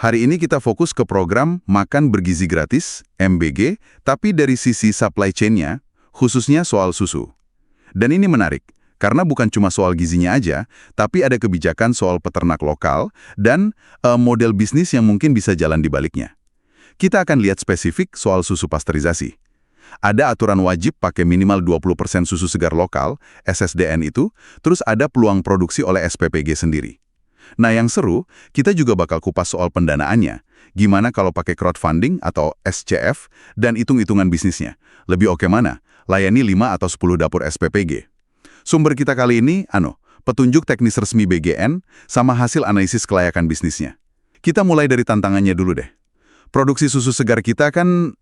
Hari ini kita fokus ke program Makan Bergizi Gratis, MBG, tapi dari sisi supply chain-nya, khususnya soal susu. Dan ini menarik, karena bukan cuma soal gizinya aja, tapi ada kebijakan soal peternak lokal dan model bisnis yang mungkin bisa jalan di baliknya. Kita akan lihat spesifik soal susu pasteurisasi. Ada aturan wajib pakai minimal 20% susu segar lokal, SSDN itu, terus ada peluang produksi oleh SPPG sendiri. Nah yang seru, kita juga bakal kupas soal pendanaannya. Gimana kalau pakai crowdfunding atau SCF dan hitung-hitungan bisnisnya? Lebih oke mana? Layani 5 atau 10 dapur SPPG. Sumber kita kali ini, petunjuk teknis resmi BGN sama hasil analisis kelayakan bisnisnya. Kita mulai dari tantangannya dulu deh. Produksi susu segar kita kan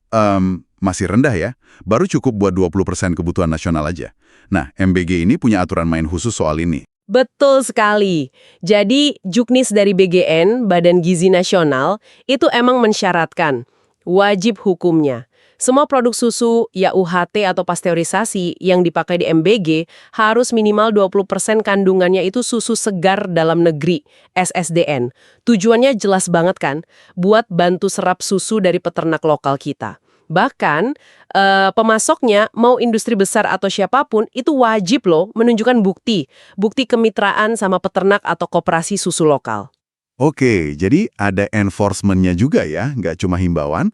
masih rendah ya, baru cukup buat 20% kebutuhan nasional aja. Nah, MBG ini punya aturan main khusus soal ini. Betul sekali. Jadi, Juknis dari BGN, Badan Gizi Nasional, itu emang mensyaratkan wajib hukumnya. Semua produk susu, ya UHT atau pasteurisasi yang dipakai di MBG harus minimal 20% kandungannya itu susu segar dalam negeri, SSDN. Tujuannya jelas banget kan, buat bantu serap susu dari peternak lokal kita. Bahkan, pemasoknya, mau industri besar atau siapapun, itu wajib loh menunjukkan bukti kemitraan sama peternak atau koperasi susu lokal. Oke, jadi ada enforcement-nya juga ya, nggak cuma himbauan.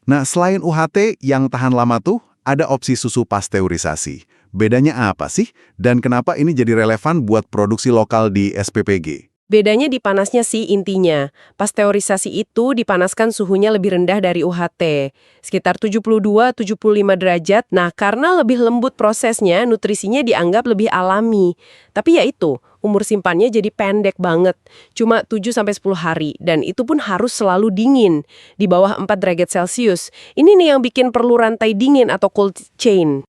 Nah, selain UHT yang tahan lama tuh, ada opsi susu pasteurisasi. Bedanya apa sih? Dan kenapa ini jadi relevan buat produksi lokal di SPPG? Bedanya di panasnya sih intinya. Pasteurisasi itu dipanaskan suhunya lebih rendah dari UHT, sekitar 72-75 derajat. Nah, karena lebih lembut prosesnya, nutrisinya dianggap lebih alami. Tapi ya itu, umur simpannya jadi pendek banget, cuma 7-10 hari, dan itu pun harus selalu dingin, di bawah 4 derajat Celcius. Ini nih yang bikin perlu rantai dingin atau cold chain.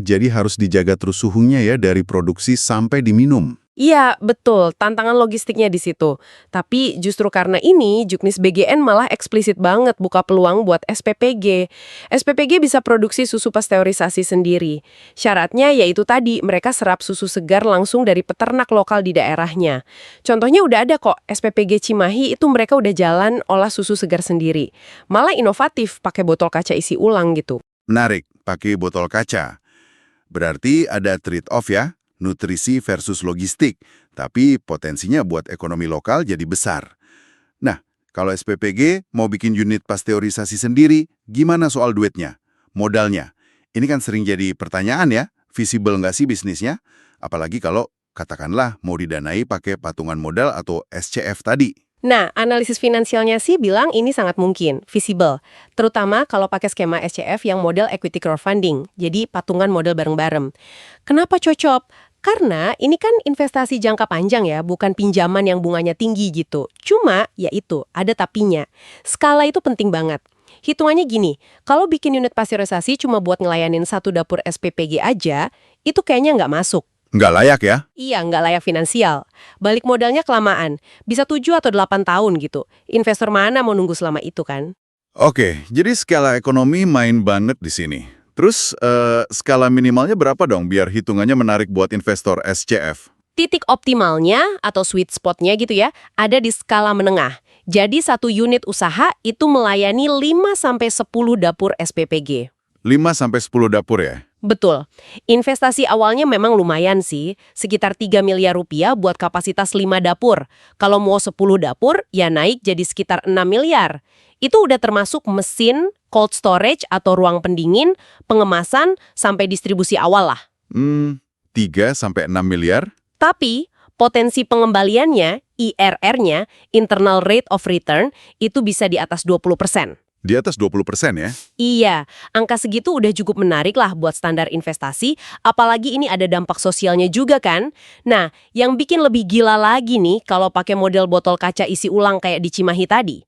Jadi harus dijaga terus suhunya ya dari produksi sampai diminum. Iya, betul. Tantangan logistiknya di situ. Tapi justru karena ini, Juknis BGN malah eksplisit banget buka peluang buat SPPG. SPPG bisa produksi susu pasteurisasi sendiri. Syaratnya yaitu tadi, mereka serap susu segar langsung dari peternak lokal di daerahnya. Contohnya udah ada kok, SPPG Cimahi itu mereka udah jalan olah susu segar sendiri. Malah inovatif, pakai botol kaca isi ulang gitu. Menarik, pakai botol kaca. Berarti ada trade-off ya? Nutrisi versus logistik, tapi potensinya buat ekonomi lokal jadi besar. Nah, kalau SPPG mau bikin unit pasteurisasi sendiri, gimana soal duitnya? Modalnya? Ini kan sering jadi pertanyaan ya, visible nggak sih bisnisnya? Apalagi kalau, katakanlah, mau didanai pakai patungan modal atau SCF tadi. Nah, analisis finansialnya sih bilang ini sangat mungkin, visible. Terutama kalau pakai skema SCF yang model equity crowdfunding, jadi patungan modal bareng-bareng. Kenapa cocok? Karena ini kan investasi jangka panjang ya, bukan pinjaman yang bunganya tinggi gitu. Cuma, ya itu, ada tapinya. Skala itu penting banget. Hitungannya gini, kalau bikin unit pasteurisasi cuma buat ngelayanin satu dapur SPPG aja, itu kayaknya nggak masuk. Nggak layak ya? Iya, nggak layak finansial. Balik modalnya kelamaan, bisa 7 atau 8 tahun gitu. Investor mana mau nunggu selama itu kan? Oke, jadi skala ekonomi main banget di sini. Terus, skala minimalnya berapa dong biar hitungannya menarik buat investor SCF? Titik optimalnya atau sweet spotnya gitu ya, ada di skala menengah. Jadi satu unit usaha itu melayani 5-10 dapur SPPG. 5-10 dapur ya? Betul. Investasi awalnya memang lumayan sih, sekitar 3 miliar rupiah buat kapasitas 5 dapur. Kalau mau 10 dapur, ya naik jadi sekitar 6 miliar. Itu udah termasuk mesin, cold storage atau ruang pendingin, pengemasan, sampai distribusi awal lah. 3-6 miliar? Tapi, potensi pengembaliannya, IRR-nya, Internal Rate of Return, itu bisa di atas 20%. Di atas 20% ya? Iya, angka segitu udah cukup menarik lah buat standar investasi, apalagi ini ada dampak sosialnya juga kan. Nah, yang bikin lebih gila lagi nih kalau pakai model botol kaca isi ulang kayak di Cimahi tadi.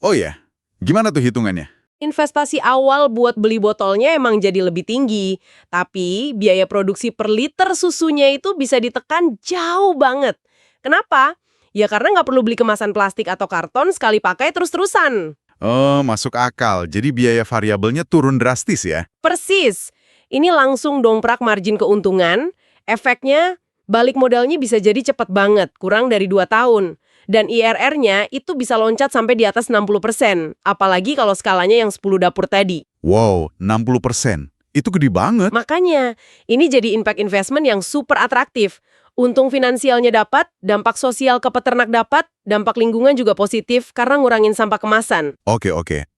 Oh ya, gimana tuh hitungannya? Investasi awal buat beli botolnya emang jadi lebih tinggi, tapi biaya produksi per liter susunya itu bisa ditekan jauh banget. Kenapa? Ya karena nggak perlu beli kemasan plastik atau karton sekali pakai terus-terusan. Oh, masuk akal. Jadi biaya variabelnya turun drastis ya? Persis. Ini langsung dongkrak margin keuntungan. Efeknya, balik modalnya bisa jadi cepat banget, kurang dari 2 tahun. Dan IRR-nya itu bisa loncat sampai di atas 60%, apalagi kalau skalanya yang 10 dapur tadi. Wow, 60%. Itu gede banget. Makanya, ini jadi impact investment yang super atraktif. Untung finansialnya dapat, dampak sosial ke peternak dapat, dampak lingkungan juga positif karena ngurangin sampah kemasan. Oke.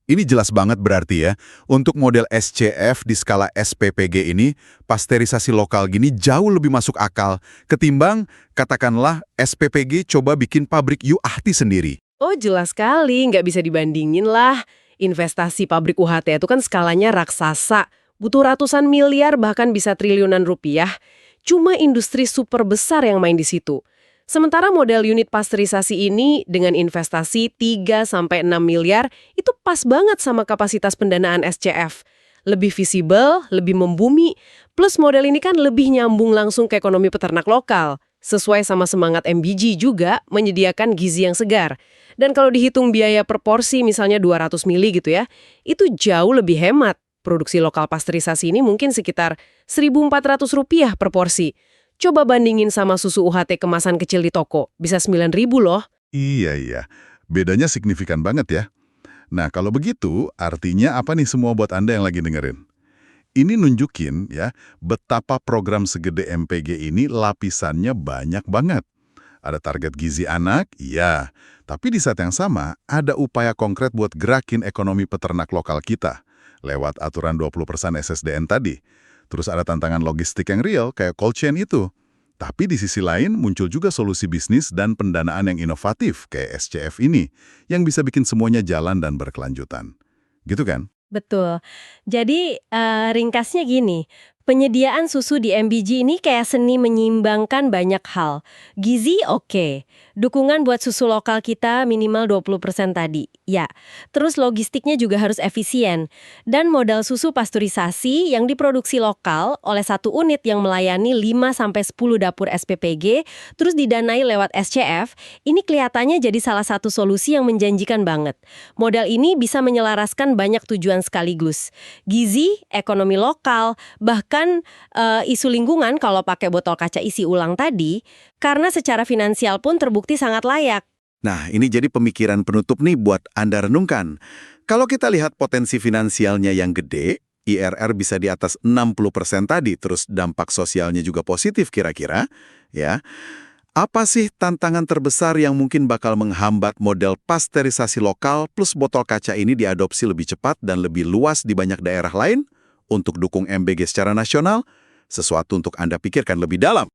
Ini jelas banget berarti ya. Untuk model SCF di skala SPPG ini, pasteurisasi lokal gini jauh lebih masuk akal ketimbang, katakanlah, SPPG coba bikin pabrik UHT sendiri. Oh jelas sekali, nggak bisa dibandingin lah. Investasi pabrik UHT itu kan skalanya raksasa. Butuh ratusan miliar bahkan bisa triliunan rupiah. Cuma industri super besar yang main di situ. Sementara model unit pasteurisasi ini dengan investasi 3-6 miliar itu pas banget sama kapasitas pendanaan SCF. Lebih visible, lebih membumi, plus model ini kan lebih nyambung langsung ke ekonomi peternak lokal. Sesuai sama semangat MBG juga menyediakan gizi yang segar. Dan kalau dihitung biaya per porsi misalnya 200 mili gitu ya, itu jauh lebih hemat. Produksi lokal pasteurisasi ini mungkin sekitar Rp1.400 per porsi. Coba bandingin sama susu UHT kemasan kecil di toko, bisa 9.000 loh. Iya. Bedanya signifikan banget ya. Nah, kalau begitu, artinya apa nih semua buat Anda yang lagi dengerin? Ini nunjukin ya, betapa program segede MPG ini lapisannya banyak banget. Ada target gizi anak, iya. Tapi di saat yang sama, ada upaya konkret buat gerakin ekonomi peternak lokal kita. Lewat aturan 20% SSDN tadi. Terus ada tantangan logistik yang real, kayak cold chain itu. Tapi di sisi lain, muncul juga solusi bisnis dan pendanaan yang inovatif, kayak SCF ini, yang bisa bikin semuanya jalan dan berkelanjutan. Gitu kan? Betul. Jadi ringkasnya gini, penyediaan susu di MBG ini kayak seni menyeimbangkan banyak hal. Gizi oke, dukungan buat susu lokal kita minimal 20% tadi. Ya, terus logistiknya juga harus efisien. Dan modal susu pasteurisasi yang diproduksi lokal oleh satu unit yang melayani 5-10 dapur SPPG, terus didanai lewat SCF, ini kelihatannya jadi salah satu solusi yang menjanjikan banget. Modal ini bisa menyelaraskan banyak tujuan sekaligus. Gizi, ekonomi lokal, bahkan isu lingkungan kalau pakai botol kaca isi ulang tadi, karena secara finansial pun terbukti sangat layak. Nah, ini jadi pemikiran penutup nih buat Anda renungkan. Kalau kita lihat potensi finansialnya yang gede, IRR bisa di atas 60% tadi, terus dampak sosialnya juga positif kira-kira, ya. Apa sih tantangan terbesar yang mungkin bakal menghambat model pasteurisasi lokal plus botol kaca ini diadopsi lebih cepat dan lebih luas di banyak daerah lain? Untuk dukung MBG secara nasional, sesuatu untuk Anda pikirkan lebih dalam.